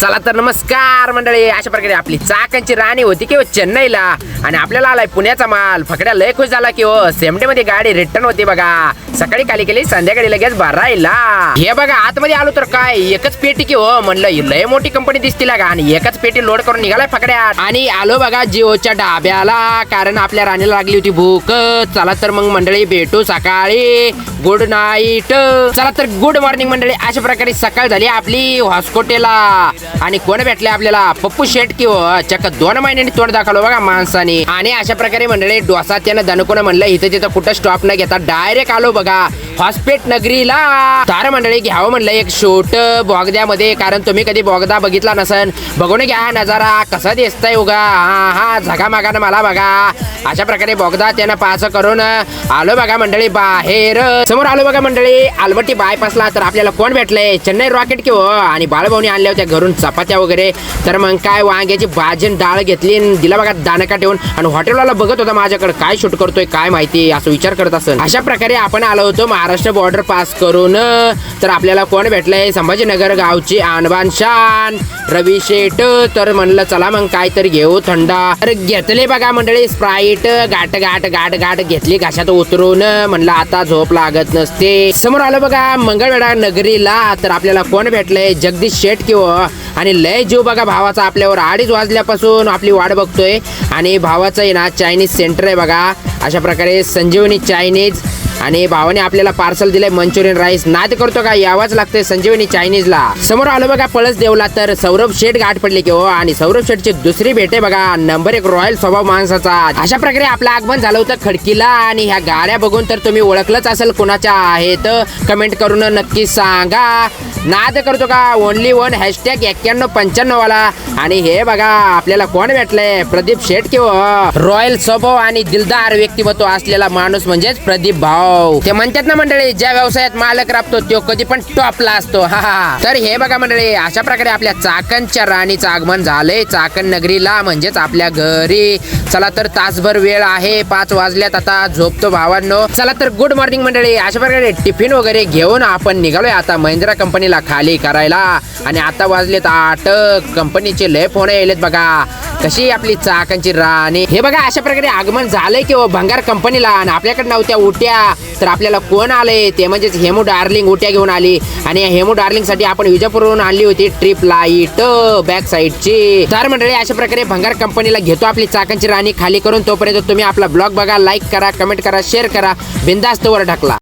चला तर नमस्कार मंडळी. अशा प्रकारे आपली चाकांची राणी होती की चेन्नईला आणि आपल्याला आलाय पुण्याचा माल. फकड्या लय खुश झाला की सेमडे मध्ये गाडी रिटर्न होती बघा. सकाळी खाली केली, संध्याकाळी लगेच भरायला. हे बघा आतमध्ये आलो तर काय एकच पेटी की म्हणलं लय मोठी कंपनी दिसती लागा आणि एकच पेटी लोड करून निघालाय फकड्या. आणि आलो बघा जिओच्या डाब्याला, कारण आपल्या राणीला लागली होती भूक. चला तर मग मंडळी भेटू सकाळी. Good night. चला तर गुड मॉर्निंग मंडळी. अशा प्रकारे सकाळ झाली आपली हॉस्कोटेला आणि कोण भेटले आपल्याला? पप्पू शेट की चक्क 2 महिन्यांनी तोंड दाखवलं बघा माणसाने. आणि अशा प्रकारे मंडळी डोसा त्यानं दणकून म्हणलं इथं तिथं कुठं स्टॉप न घेता डायरेक्ट आलो बघा हॉस्पेट नगरीला. तर मंडळी घ्यावं म्हणलं एक शूट बोगद्यामध्ये, कारण तुम्ही कधी बोगदा बघितला नसन. बघून घ्या नजारा कसा दिसतंय उगा. हा झगामागानं मला बघा. अशा प्रकारे बोगदा त्यानं पास करून आलो बघा मंडळी बाहेर. समोर आलो बघा मंडळी आलमट्टी बायपासला. तर आपल्याला कोण भेटलंय? चेन्नई रॉकेट की आणि बाळभाऊनी आणल्या होत्या घरून चपात्या वगैरे. तर मग काय वांग्याची भाजी डाळ घेतली, दिला बघा दाणका ठेवून. आणि हॉटेलवाला बघत होता माझ्याकडे काय शूट करतोय काय माहिती, असं विचार करत असेल. अशा प्रकारे आपण आलो होतो महाराष्ट्र बॉर्डर पास करून. तर आपल्याला कोण भेटलंय? संभाजीनगर गावची आणबान शान रवी शेट. तर म्हणलं चला मग काहीतरी घेऊ थंडा. तर घेतले बघा मंडळी स्प्राईट. गाठ गाठ गाठ गाठ घेतली घशात उतरून. म्हणलं आता झोप लागत नसते. समोर आलो बघा मंगळवेढा नगरीला. तर आपल्याला कोण भेटलंय? जगदीश शेट किंवा आणि लय जीव बघा भावाचा आपल्यावर. 2:30 वाजल्यापासून आपली वाट बघतोय. आणि भावाचं आहे ना चायनीज सेंटर आहे बघा. अशा प्रकारे संजीवनी चायनीज. आणि भावाने आपल्याला पार्सल दिलंय मंचुरियन राईस. नाद करतो का? यावंच लागतंय संजीवनी चायनीजला. समोर आलो बघा पळस देवला. तर सौरभ शेठ गाठ पडली की आणि सौरभ शेठची दुसरी भेट आहे बघा. नंबर 1 रॉयल स्वभाव माणसाचा. अशा प्रकारे आपलं आगमन झालं होतं खडकीला. आणि ह्या गाड्या बघून तर तुम्ही ओळखलंच असेल कोणाच्या आहेत. कमेंट करून नक्की सांगा. नाद करतो का? ओनली वन #9195 वाला. आणि हे बघा आपल्याला कोण भेटलंय? प्रदीप शेठ किंवा रॉयल स्वभाव आणि दिलदार व्यक्तिमत्व असलेला माणूस म्हणजेच प्रदीप भाऊ. ते म्हणतात ना मंडळी ज्या व्यवसायात मालक राबतो तो कधी पण टॉपला असतो. हा तर हे बघा मंडळी अशा प्रकारे आपल्या चाकणच्या राणीचं आगमन झालंय चाकण नगरीला, म्हणजेच आपल्या घरी. चला तर तासभर वेळ आहे. 5 वाजल्यात आता झोपतो भावांनो. चला तर गुड मॉर्निंग मंडळी. अशा प्रकारे टिफिन वगैरे घेऊन आपण निघालोय आता महिंद्रा कंपनीला खाली करायला. आणि आता वाजलेत 8. कंपनीचे लय फोन यायलेत बघा. कशी आपली चाकणची राणी. हे बघा अशा प्रकारे आगमन झालंय किंवा भंगार कंपनीला. आणि आपल्याकडे नव्हत्या उट्या. तर आपल्याला कोण आले? ते म्हणजेच हेमू डार्लिंग उट्या घेऊन आली. आणि या हेमू डार्लिंग साठी आपण विजापूरवरून आणली होती ट्रिप लाईट बॅक साईडची. तर मंडळी अशा प्रकारे भंगार कंपनीला घेतो आपली चाकणची राणी खाली करून. तोपर्यंत तुम्ही आपला ब्लॉग बघा, लाईक करा, कमेंट करा, शेअर करा. बिंदास्त वर ढकला.